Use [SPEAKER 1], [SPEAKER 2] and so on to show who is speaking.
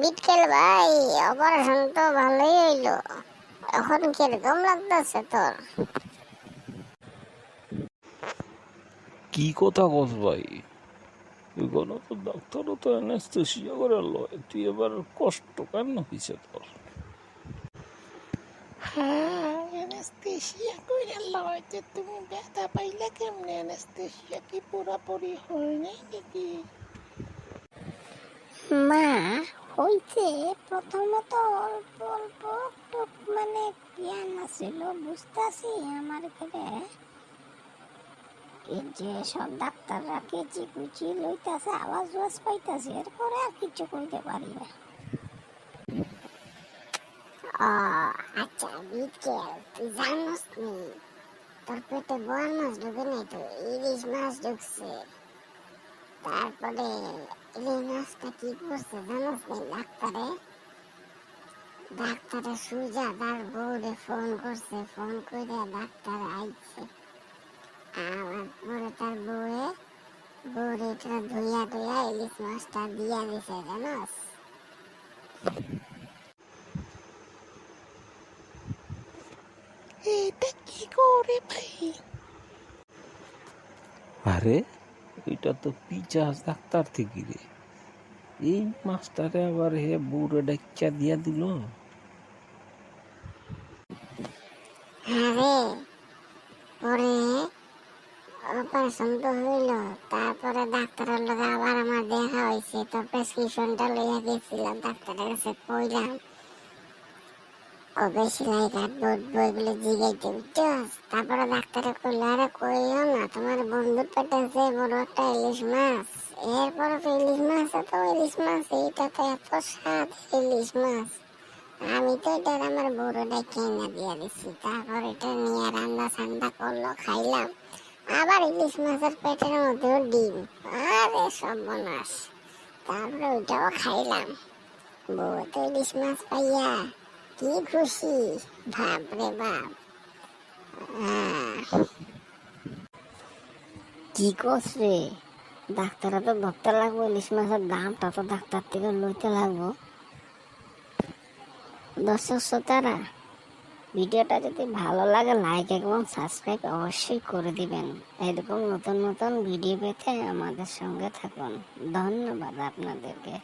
[SPEAKER 1] বিটকেল ভাই, অপারেশন তো ভালোই হইলো। এখন কিরকম লাগতেছে তোর?
[SPEAKER 2] কি কথা কস ভাই? এখানে তো ডাক্তারও তো অ্যানেস্থেসিয়া করে লয়, তুই এবার কষ্ট কেন হয়েছে তোর?
[SPEAKER 3] হ্যাঁ, অ্যানেস্থেসিয়া কইরা লয় যে তুমি ব্যথা পাইলে কেমনে? অ্যানেস্থেসিয়া কি পুরাপুরি হয় নাই নাকি?
[SPEAKER 1] মা, হইছে প্রথমত অল্প অল্প একটু মানে জ্ঞান আছিল, বুঝতাছি আমার ঘরে এই যে সব ডাক্তাররা কেচি কুচি লইতাছে, আওয়াজ ওয়াজ পাইতাছে, এরপরে আর কিছু কইতে পারি না। ও আচ্ছা বিটকেল, তুই জানোস নি তোর পেটে বোয়াল মাছ ঢুকে নাই, তো ইলিশ মাছ ঢুকছে। তারপরে ইলিশ মাছটা কি করছে জানোস নি? ডাক্তারে সুজা তার বউরে ফোন করছে, ফোন করে ডাক্তার আইছে। আমার পরে তার বউরে এটা ধুইয়া ধুইয়া ইলিশ মাছটা দিয়া দিছে, জানোস?
[SPEAKER 3] এটা কি করে ভাই?
[SPEAKER 2] আরে, এটা তো পিচাস ডাক্তার থেকে রে। এই মাস্টারে আবার হে বুড়ো ডাক্কা দিয়া দিল।
[SPEAKER 1] হ্যাঁ রে, পরে অপারেশন তো হইল, তারপরে ডাক্তারের লগে আবার আমার দেখা হয়েছে, তো প্রেসক্রিপশনটা লইয়া গেছিলাম ডাক্তারের কাছে, কইলাম কবে সেলাই কাটবো বইগুলো জিগাইতে, বুঝছস? তারপরে ডাক্তারে কইলো আরে কইও না, তোমার বন্ধুর পেটে যে বড় একটা ইলিশ মাছ। এরপরে তো ইলিশ মাছ, তো ইলিশ মাছ, এইটা তো এত স্বাদ ইলিশ মাছ। আমি তো এটা আমার বড় ডেকে এনে দিয়ে দিছি, তারপর এটা নিয়ে রান্না ঠান্ডা করলো, খাইলাম। আবার ইলিশ মাছের পেটের মধ্যেও ডিম, আরে সর্বনাশ। তারপরে ওইটাও খাইলাম। বউ তো ইলিশ মাছ পাইয়া কি খুশি, বাপ রে বাপ। কি করছে ডাক্তাররা? তো ধরতে লাগবো ইলিশ মাছের দামটা তো ডাক্তার থেকে লইতে লাগবো। দর্শক শ্রোতারা, ভিডিওটা যদি ভালো লাগে লাইক এবং সাবস্ক্রাইব অবশ্যই করে দিবেন। এরকম নতুন নতুন ভিডিও পেতে আমাদের সঙ্গে থাকুন। ধন্যবাদ আপনাদেরকে।